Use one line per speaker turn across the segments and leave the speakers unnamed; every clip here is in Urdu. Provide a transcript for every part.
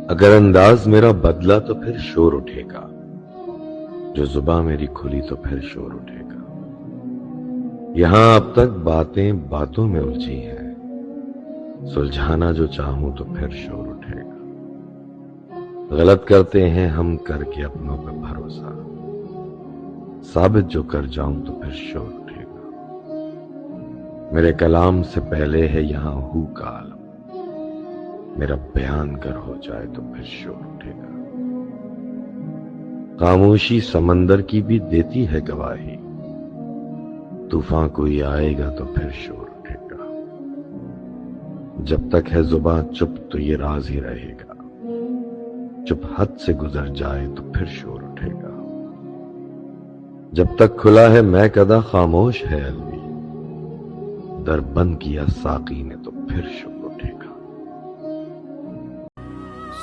اگر انداز میرا بدلا تو پھر شور اٹھے گا، جو زباں میری کھلی تو پھر شور اٹھے گا۔ یہاں اب تک باتیں باتوں میں الجھی ہیں، سلجھانا جو چاہوں تو پھر شور اٹھے گا۔ غلط کرتے ہیں ہم کر کے اپنوں پہ بھروسہ، ثابت جو کر جاؤں تو پھر شور اٹھے گا۔ میرے کلام سے پہلے ہے یہاں ہو کا عالم، میرا بیان گر ہو جائے تو پھر شور اٹھے گا۔ خاموشی سمندر کی بھی دیتی ہے گواہی، طوفان کوئی آئے گا تو پھر شور اٹھے گا۔ جب تک ہے زباں چپ تو یہ راز ہی رہے گا، چپ حد سے گزر جائے تو پھر شور اٹھے گا۔ جب تک کھلا ہے میں کدا خاموش ہے الوی، در بند کیا ساقی نے تو پھر شور اٹھے گا۔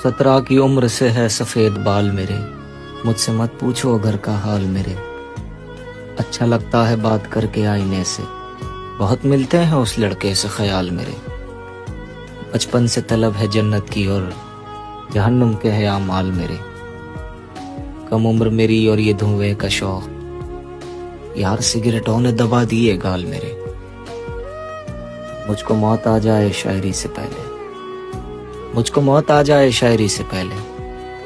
17 کی عمر سے ہے سفید بال میرے، مجھ سے مت پوچھو گھر کا حال میرے۔ اچھا لگتا ہے بات کر کے آئینے سے، بہت ملتے ہیں اس لڑکے سے خیال میرے۔ بچپن سے طلب ہے جنت کی اور جہنم کے ہے اعمال میرے۔ کم عمر میری اور یہ دھوئے کا شوق، یار سگریٹوں نے دبا دیے گال میرے۔ مجھ کو موت آ جائے شاعری سے پہلے، مجھ کو موت آ جائے شاعری سے پہلے،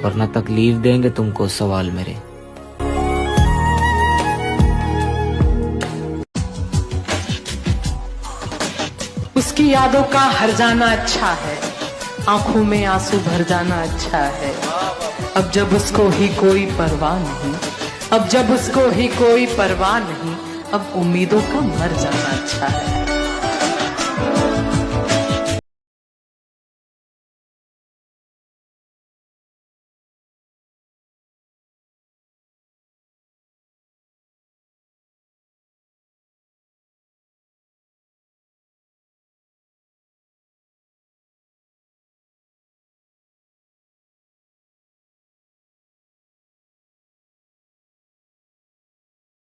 ورنہ تکلیف دیں گے تم کو سوال میرے۔
اس کی یادوں کا ہر جانا اچھا ہے، آنکھوں میں آنسو بھر جانا اچھا ہے۔ اب جب اس کو ہی کوئی پرواہ نہیں، اب جب اس کو ہی کوئی پرواہ نہیں، اب امیدوں کا مر جانا اچھا ہے۔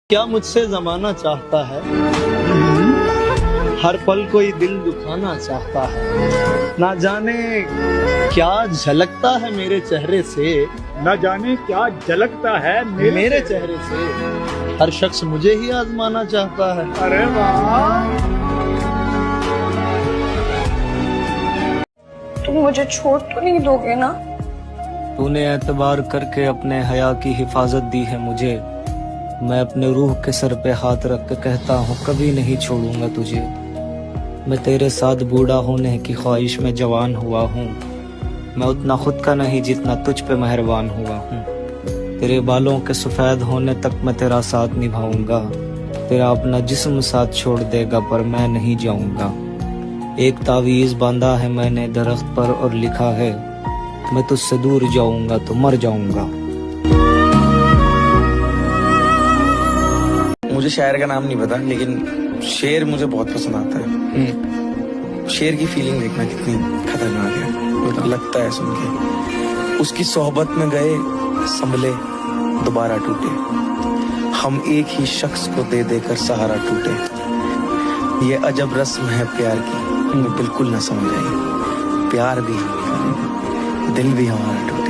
کیا مجھ سے زمانہ چاہتا ہے، ہر پل کوئی دل دکھانا چاہتا ہے۔ نہ جانے کیا جھلکتا ہے میرے چہرے سے،
نہ جانے کیا جھلکتا ہے
میرے چہرے سے، ہر شخص مجھے ہی آزمانا چاہتا ہے۔
ارے واہ،
تم مجھے چھوڑ تو نہیں دو گے نا؟
تو نے اعتبار کر کے اپنے حیا کی حفاظت دی ہے مجھے، میں اپنے روح کے سر پہ ہاتھ رکھ کے کہتا ہوں کبھی نہیں چھوڑوں گا تجھے۔ میں تیرے ساتھ بوڑھا ہونے کی خواہش میں جوان ہوا ہوں، میں اتنا خود کا نہیں جتنا تجھ پہ مہربان ہوا ہوں۔ تیرے بالوں کے سفید ہونے تک میں تیرا ساتھ نبھاؤں گا، تیرا اپنا جسم ساتھ چھوڑ دے گا پر میں نہیں جاؤں گا۔ ایک تعویذ باندھا ہے میں نے درخت پر اور لکھا ہے، میں تجھ سے دور جاؤں گا تو مر جاؤں گا۔
مجھے شاعر کا نام نہیں پتا، لیکن شعر مجھے بہت پسند آتا ہے۔ شعر کی فیلنگ دیکھنا کتنی خطرناک ہے، لگتا ہے سن کے۔ اس کی صحبت میں گئے سنبھلے دوبارہ ٹوٹے، ہم ایک ہی شخص کو دے دے کر سہارا ٹوٹے۔ یہ عجب رسم ہے پیار کی، ہمیں بالکل نہ سمجھ آئی، پیار بھی دل بھی ہمارا ٹوٹے۔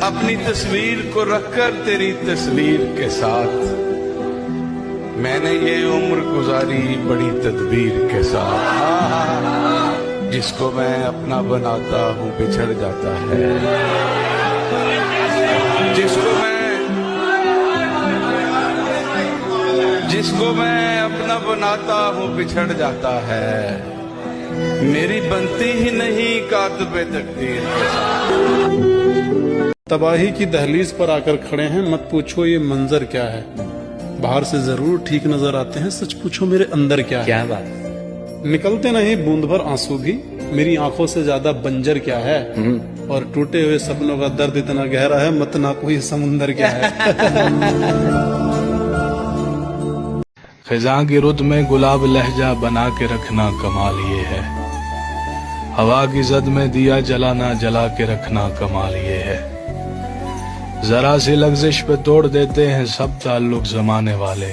اپنی تصویر کو رکھ کر تیری تصویر کے ساتھ، میں نے یہ عمر گزاری بڑی تدبیر کے ساتھ۔ جس کو میں اپنا بناتا ہوں بچھڑ جاتا ہے، جس کو میں اپنا بناتا ہوں بچھڑ جاتا ہے۔ میری بنتی ہی نہیں کاتب تقدیر کے ساتھ۔
تباہی کی دہلیز پر آ کر کھڑے ہیں، مت پوچھو یہ منظر کیا ہے۔ باہر سے ضرور ٹھیک نظر آتے ہیں، سچ پوچھو میرے اندر کیا ہے۔
کیا بات؟
نکلتے نہیں بوند بھر آنسو بھی، میری آنکھوں سے زیادہ بنجر کیا ہے۔ اور ٹوٹے ہوئے سپنوں کا درد اتنا گہرا ہے، مت نہ کوئی سمندر کیا ہے۔
خزاں کی رت میں گلاب لہجہ بنا کے رکھنا کمال یہ ہے، ہوا کی زد میں دیا جلانا جلا کے رکھنا کمال یہ ہے۔ ذرا سی لغزش پہ توڑ دیتے ہیں سب تعلق زمانے والے،